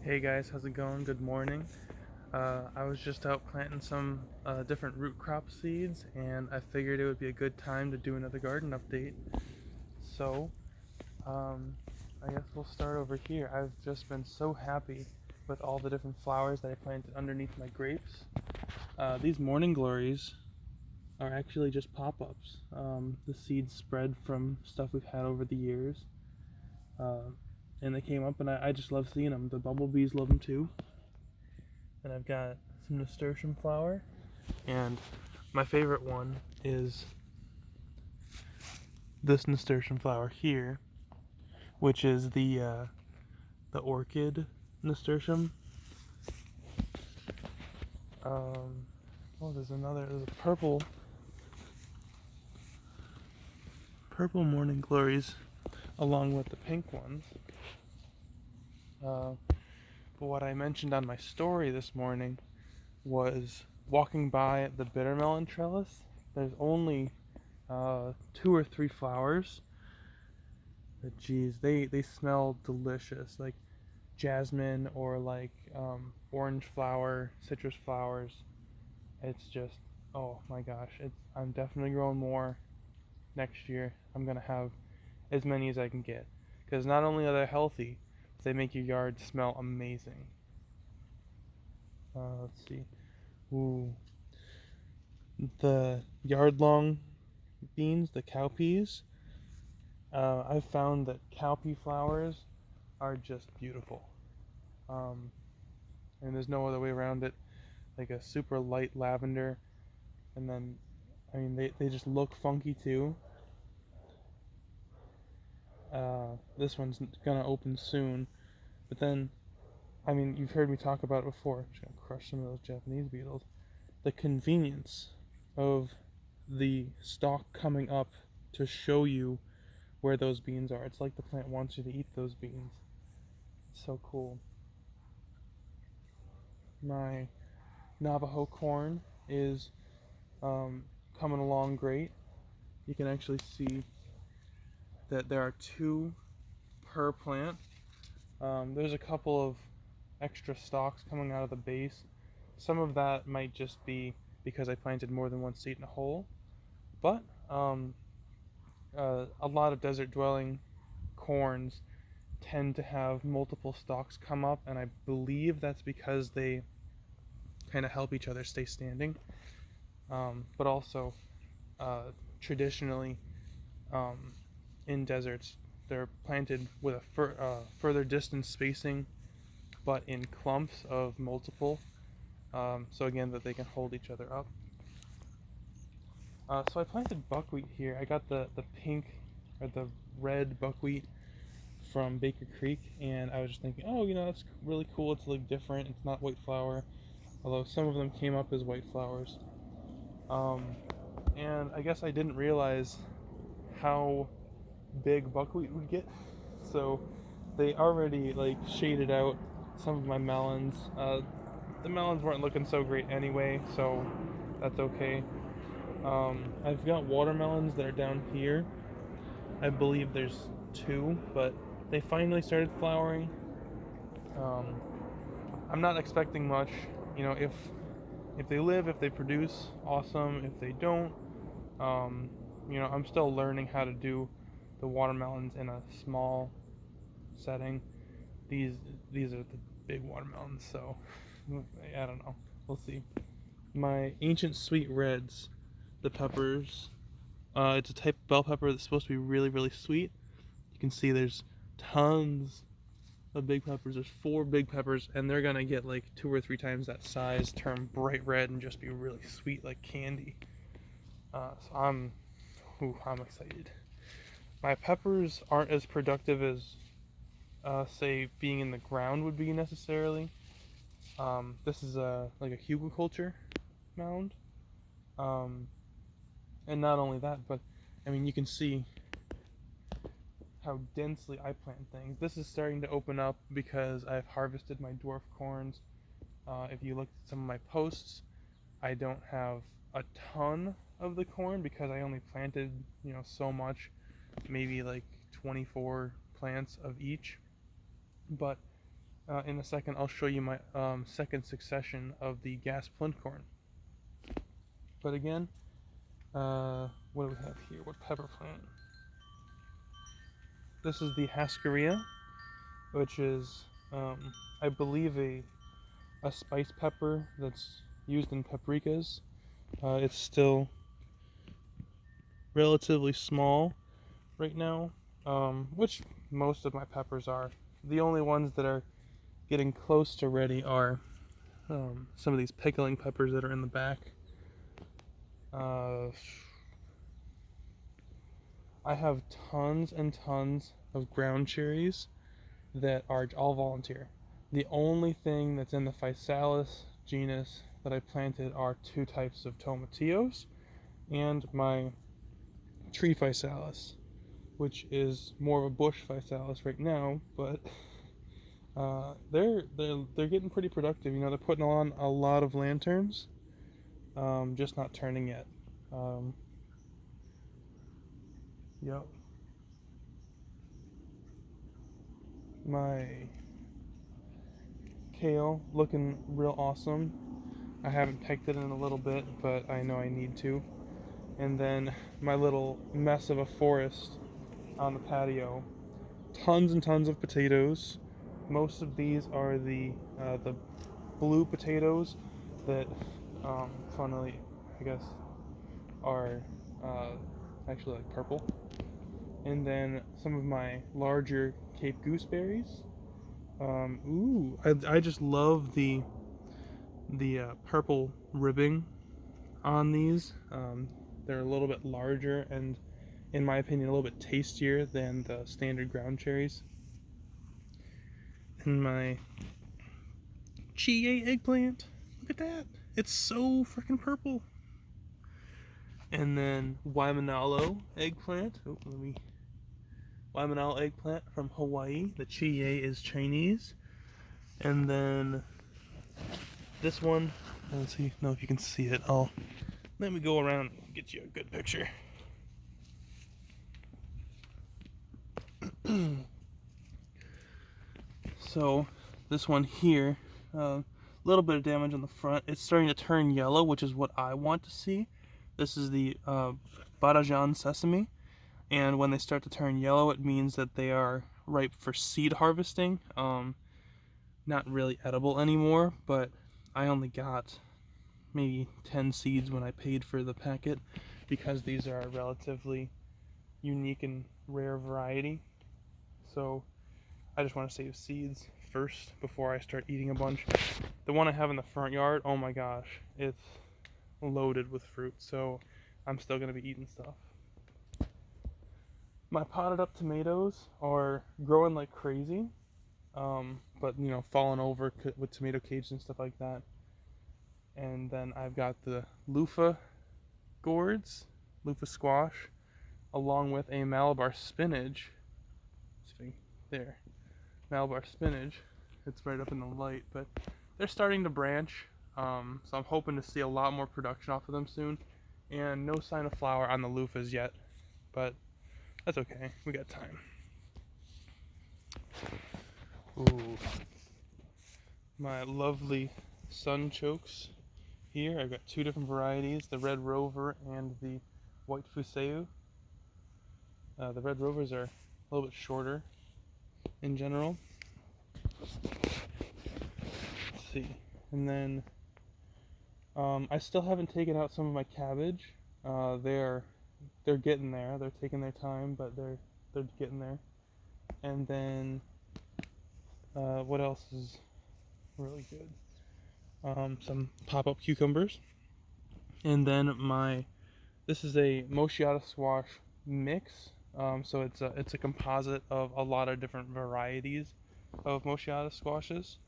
Hey guys, how's it going? Good morning. I was just out planting some different root crop seeds, and I figured it would be a good time to do another garden update. So, um, I guess we'll start over here. I've just been so happy with all the different flowers that I planted underneath my grapes. These morning glories are actually just pop-ups. The seeds spread from stuff we've had over the years, uh, and they came up, and I just love seeing them. The bumblebees love them too. And I've got some nasturtium flower, and my favorite one is this nasturtium flower here, which is the orchid nasturtium. There's a purple morning glories along with the pink ones. But what I mentioned on my story this morning was walking by the bittermelon trellis. There's only two or three flowers. But geez, they smell delicious, like jasmine or like orange flower, citrus flowers. It's just, oh my gosh, I'm definitely growing more next year. I'm gonna have as many as I can get, because not only are they healthy, but they make your yard smell amazing. Let's see. Ooh, the yard long beans, the cowpeas. I've found that cowpea flowers are just beautiful. Um, and there's no other way around it. Like a super light lavender, and then, I mean, they just look funky too. This one's gonna open soon, but then, I mean, you've heard me talk about it before. I'm just gonna crush some of those Japanese beetles. The convenience of the stalk coming up to show you where those beans are. It's like the plant wants you to eat those beans. It's so cool. My Navajo corn is coming along great. You can actually see that there are two per plant. There's a couple of extra stalks coming out of the base. Some of that might just be because I planted more than one seed in a hole, but a lot of desert dwelling corns tend to have multiple stalks come up, and I believe that's because they kind of help each other stay standing. But also, uh, traditionally, um, in deserts, they're planted with a further distance spacing, but in clumps of multiple, so again that they can hold each other up. So I planted buckwheat here. I got the pink or the red buckwheat from Baker Creek, and I was just thinking, oh, that's really cool. It's like different. It's not white flour, although some of them came up as white flowers. Um, and I guess I didn't realize how big buckwheat would get, so they already like shaded out some of my melons. The melons weren't looking so great anyway, so that's okay. I've got watermelons that are down here. I believe there's two, but they finally started flowering. Um, I'm not expecting much. If they live, if they produce, awesome. If they don't, um, I'm still learning how to do the watermelons in a small setting. These these are the big watermelons, so I don't know. We'll see. My ancient sweet reds, the peppers. It's a type of bell pepper that's supposed to be really, really sweet. You can see there's tons of big peppers. There's four big peppers, and they're gonna get like two or three times that size, turn bright red, and just be really sweet like candy. So I'm excited. My peppers aren't as productive as, say, being in the ground would be necessarily. This is like a hugelkultur mound, um, and not only that, but I mean you can see how densely I plant things. This is starting to open up because I've harvested my dwarf corns. If you look at some of my posts, I don't have a ton of the corn because I only planted, so much, maybe like 24 plants of each. But in a second, I'll show you my second succession of the gas flint corn. But again, what do we have here? What pepper plant? This is the Hascaria, which is, I believe, a spice pepper that's used in paprikas. It's still relatively small right now, which most of my peppers are. The only ones that are getting close to ready are some of these pickling peppers that are in the back. I have tons and tons of ground cherries that are all volunteer. The only thing that's in the Physalis genus that I planted are two types of tomatillos and my tree Physalis, which is more of a bush Physalis right now, but they're getting pretty productive. You know, they're putting on a lot of lanterns, just not turning yet. Yep. My kale looking real awesome. I haven't picked it in a little bit, but I know I need to. And then my little mess of a forest on the patio. Tons and tons of potatoes. Most of these are the blue potatoes that, funnily, I guess, are actually like purple. And then some of my larger Cape gooseberries. I just love the purple ribbing on these. They're a little bit larger and, in my opinion, a little bit tastier than the standard ground cherries. And my Chie eggplant. Look at that. It's so freaking purple. And then Waimanalo eggplant. Waimanalo eggplant from Hawaii. The Chie is Chinese. And then this one, let's see, know if you can see it. Let me go around and get you a good picture. So this one here, a little bit of damage on the front. It's starting to turn yellow, which is what I want to see. This is the Badajan sesame, and when they start to turn yellow, it means that they are ripe for seed harvesting. Not really edible anymore, but I only got maybe 10 seeds when I paid for the packet, because these are a relatively unique and rare variety. So I just want to save seeds first before I start eating a bunch. The one I have in the front yard, oh my gosh, it's loaded with fruit, so I'm still going to be eating stuff. My potted up tomatoes are growing like crazy, but you know, falling over with tomato cages and stuff like that. And then I've got the loofah gourds, loofah squash, along with a Malabar spinach. There, Malabar spinach. It's right up in the light, but they're starting to branch. So I'm hoping to see a lot more production off of them soon. And no sign of flower on the loofahs yet, but that's okay. We got time. Ooh, my lovely sunchokes here. I've got two different varieties, the Red Rover and the White Fuseu. The Red Rovers are a little bit shorter in general. Let's see. And then I still haven't taken out some of my cabbage. They're getting there. They're taking their time, but they're getting there. And then what else is really good? Some pop-up cucumbers. And then this is a Moschiata squash mix. So it's a composite of a lot of different varieties of Moschiata squashes.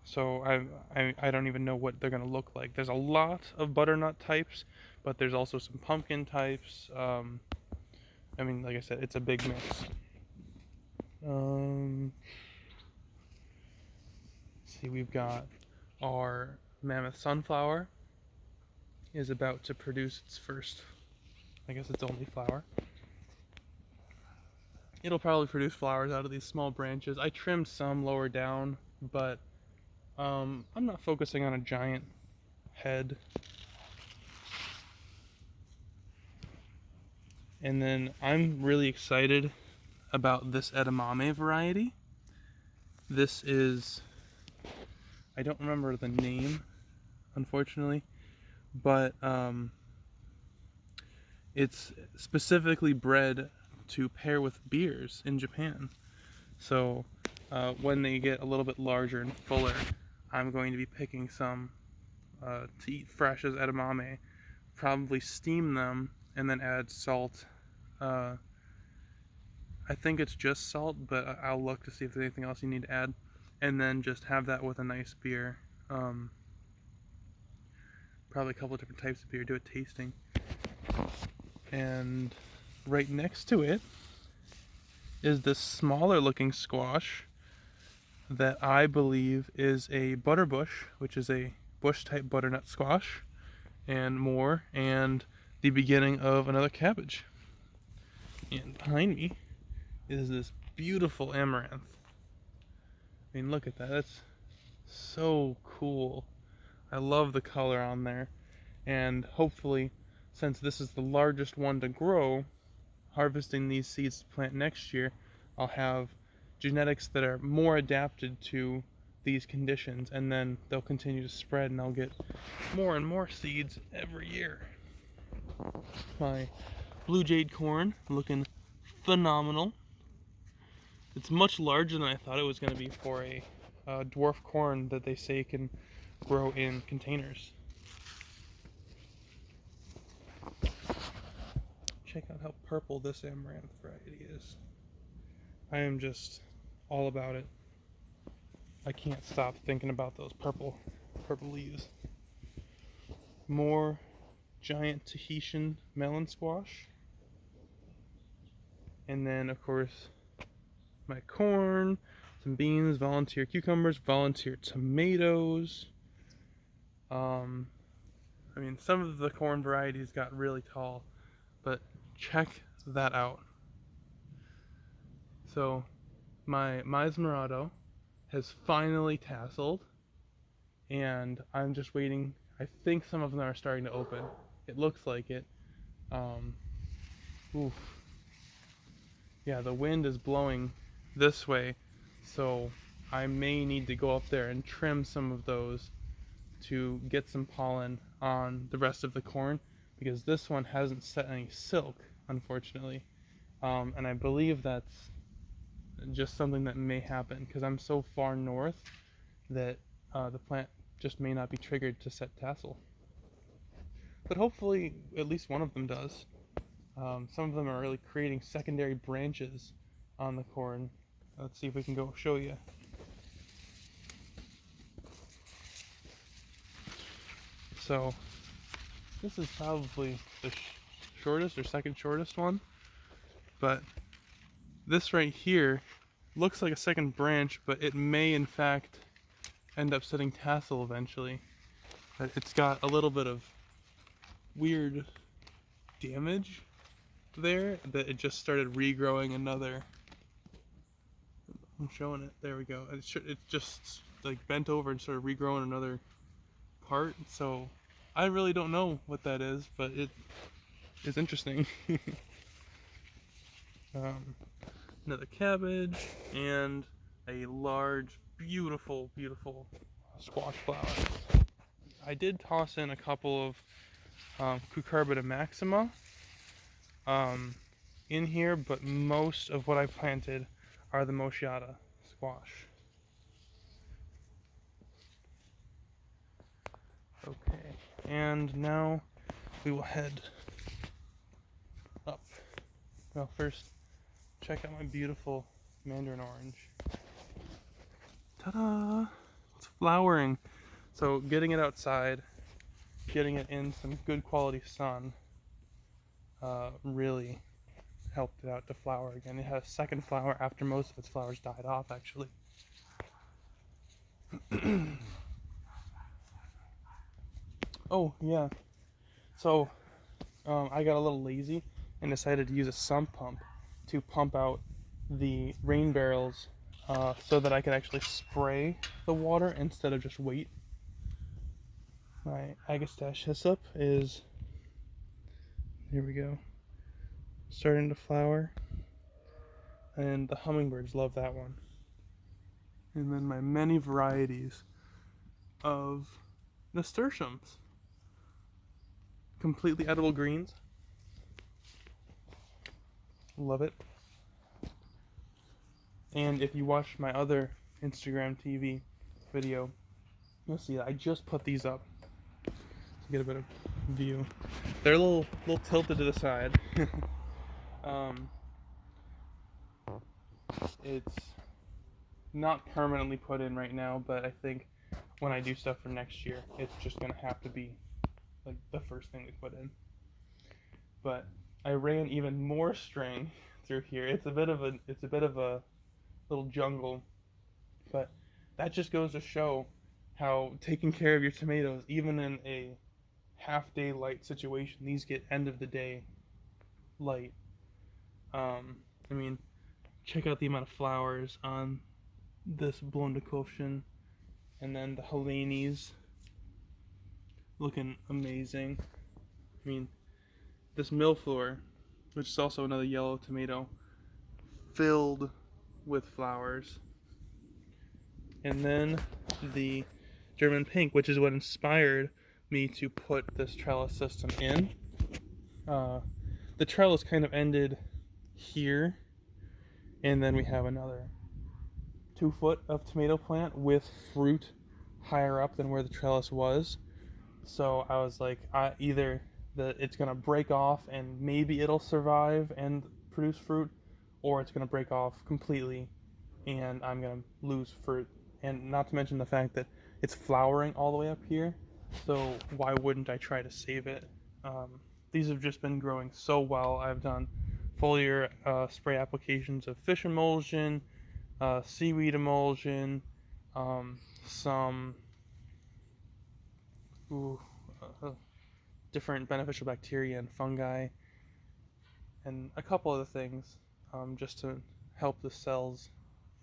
So I don't even know what they're gonna look like. There's a lot of butternut types, but there's also some pumpkin types. I mean, like I said, it's a big mix. Let's see, we've got our mammoth sunflower is about to produce its first, I guess its only flower. it'll probably produce flowers out of these small branches. I trimmed some lower down, but I'm not focusing on a giant head. And then I'm really excited about this edamame variety. This is, I don't remember the name, unfortunately, but it's specifically bred to pair with beers in Japan. So when they get a little bit larger and fuller, I'm going to be picking some to eat fresh as edamame, probably steam them and then add salt. I think it's just salt, but I'll look to see if there's anything else you need to add, and then just have that with a nice beer. Probably a couple of different types of beer, do a tasting. And right next to it is this smaller looking squash that I believe is a butterbush, which is a bush type butternut squash, and more, and the beginning of another cabbage. And behind me is this beautiful amaranth. I mean, look at that. That's so cool. I love the color on there. And hopefully, since this is the largest one to grow, harvesting these seeds to plant next year, I'll have genetics that are more adapted to these conditions, and then they'll continue to spread and I'll get more and more seeds every year. My blue jade corn looking phenomenal. It's much larger than I thought it was going to be for a dwarf corn that they say can grow in containers. Check out how purple this amaranth variety is. I am just all about it. I can't stop thinking about those purple leaves. More giant Tahitian melon squash. And then, of course, my corn, some beans, volunteer cucumbers, volunteer tomatoes. I mean, some of the corn varieties got really tall, but check that out. So, my Mais Morado has finally tasseled, and I'm just waiting. I think some of them are starting to open. It looks like it. Oof. Yeah, the wind is blowing this way, so I may need to go up there and trim some of those to get some pollen on the rest of the corn, because this one hasn't set any silk, unfortunately. And I believe that's just something that may happen because I'm so far north that the plant just may not be triggered to set tassel. But hopefully at least one of them does. Some of them are really creating secondary branches on the corn. Let's see if we can go show you. So this is probably the shortest or second shortest one, but this right here looks like a second branch, but it may in fact end up setting tassel eventually. But it's got a little bit of weird damage there that it just started regrowing another. I'm showing it. There we go. It just like bent over and started regrowing another part. So I really don't know what that is, but it is interesting. Another cabbage and a large, beautiful squash flower. I did toss in a couple of Cucurbita maxima in here, but most of what I planted are the Moschiata squash. Okay, and now we will head up. Well, first, check out my beautiful mandarin orange. Ta-da! It's flowering. So getting it outside, getting it in some good quality sun, really helped it out to flower again. It had a second flower after most of its flowers died off, actually. Oh, yeah. So, I got a little lazy and decided to use a sump pump to pump out the rain barrels so that I could actually spray the water instead of just wait. My Agastache hyssop is, here we go, starting to flower, and the hummingbirds love that one. And then my many varieties of nasturtiums, completely edible greens, love it. And if you watch my other Instagram TV video, you'll see that I just put these up to get a bit of view. They're a little tilted to the side. It's not permanently put in right now, but I think when I do stuff for next year, it's just gonna have to be like the first thing we put in. But I ran even more string through here. It's a bit of a little jungle, but that just goes to show how taking care of your tomatoes, even in a half-day light situation, these get end of the day light. I mean, check out the amount of flowers on this Blonde de Coefchen, and then the Helenes looking amazing. I mean, this Millefleur, which is also another yellow tomato, filled with flowers. And then the German pink, which is what inspired me to put this trellis system in. The trellis kind of ended here, and then we have another 2 foot of tomato plant with fruit higher up than where the trellis was. So I was like, either it's gonna break off and maybe it'll survive and produce fruit, or it's gonna break off completely and I'm gonna lose fruit. And not to mention the fact that it's flowering all the way up here, so why wouldn't I try to save it? These have just been growing so well. I've done foliar spray applications of fish emulsion, seaweed emulsion, some different beneficial bacteria and fungi, and a couple other things, just to help the cells,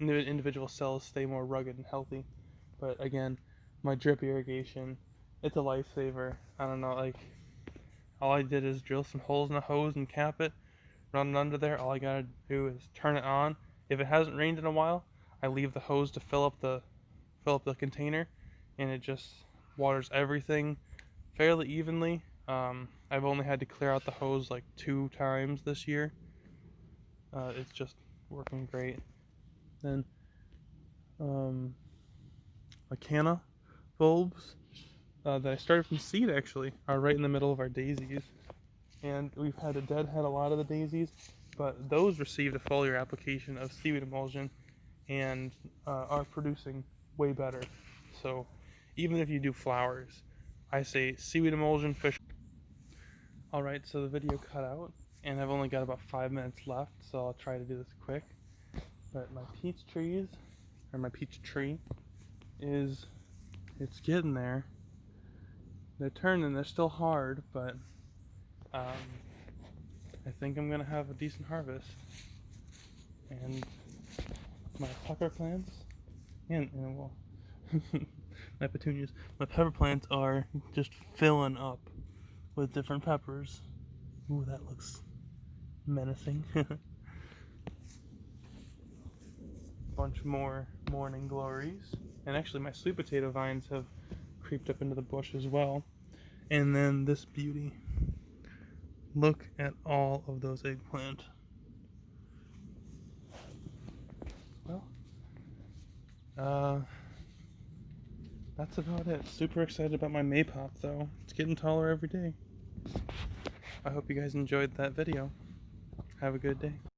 individual cells, stay more rugged and healthy. But again, my drip irrigation, it's a lifesaver. I don't know, like, all I did is drill some holes in the hose and cap it, run it under there. All I gotta do is turn it on. If it hasn't rained in a while, I leave the hose to fill up the container, and it just waters everything fairly evenly. I've only had to clear out the hose like 2 times this year. It's just working great. Then Lacana bulbs that I started from seed actually are right in the middle of our daisies, and we've had to deadhead a lot of the daisies, but those received a foliar application of seaweed emulsion and are producing way better. So even if you do flowers, I say seaweed emulsion, fish. Alright, so the video cut out, and I've only got about 5 minutes left, so I'll try to do this quick. But my peach tree it's getting there. They're turning, they're still hard, but I think I'm gonna have a decent harvest. And my pepper plants, and well, my petunias, my pepper plants are just filling up with different peppers. Ooh, that looks menacing. Bunch more morning glories, and actually my sweet potato vines have creeped up into the bush as well. And then this beauty, look at all of those eggplant. Well, that's about it. Super excited about my Maypop though. It's getting taller every day. I hope you guys enjoyed that video. Have a good day.